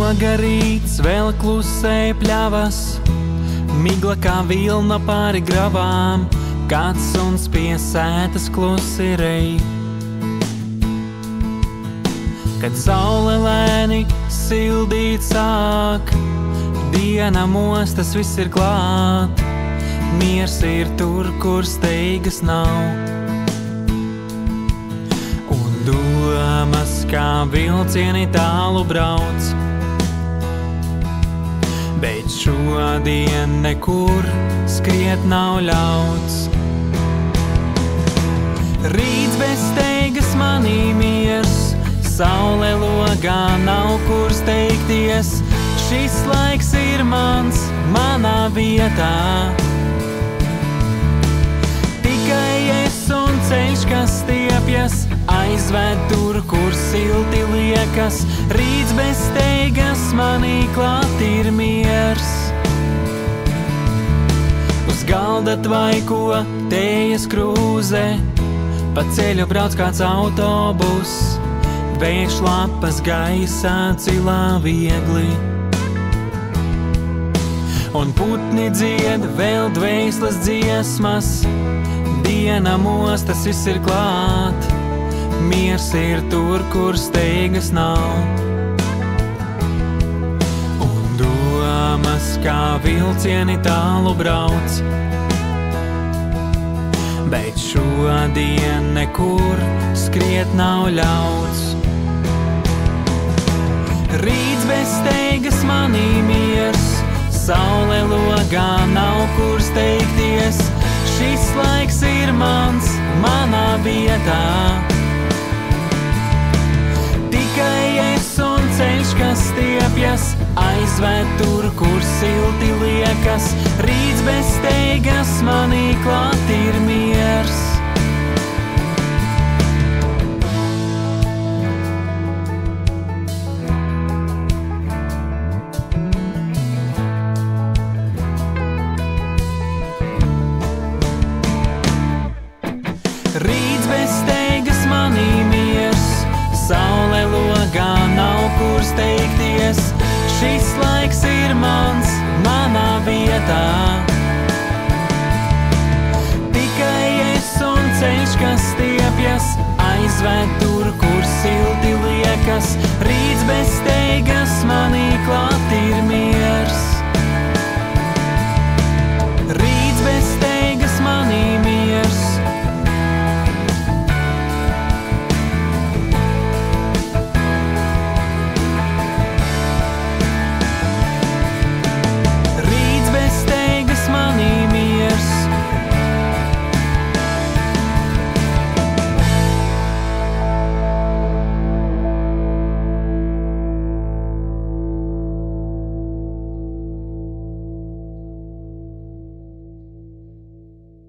Nogarīts vēl klusē pļavas, migla kā vilna pāri gravām, kāds suns pie sētas klusi rej. Kad saule lēni sildīt sāk, diena mostas viss ir klāt, miers ir tur, kur steigas nav. Un domas kā vilcieni tālu brauc, bet šodien nekur skriet nav ļauts. Rīts bez steigas manī miers, saule logā nav kur steigties, šis laiks ir mans, manā vietā. Tikai es un ceļš, kas stiepjas, aizved tur, kur silti liekas, rīts bez steigas manī klāt ir miers. Uz galda tvaiko tējas krūze, pa ceļu brauc kāds autobus, vējš lapas gaisā cilā viegli. Un putni dzied vēl dvēsles dziesmas, diena mostas viss ir klāt, miers ir tur, kur steigas nav. Un domas kā vilcieni tālu brauc, bet šodien nekur skriet nav ļauts. Rīts bez steigas manī miers, saule logā nav kur steigties, šis laiks ir mans, manā vietā. Tikai es un ceļš, kas stiepjas, aizved tur, kur silti liekas, rīts bez steigas manī klāt ir miers. Rīts bez steigas manī miers, saule logā nav kur steigties, šis laiks ir mans, manā vietā. Tikai es un ceļš, kas stiepjas, aizved tur, kur silti liekas, rīts bez steigas manī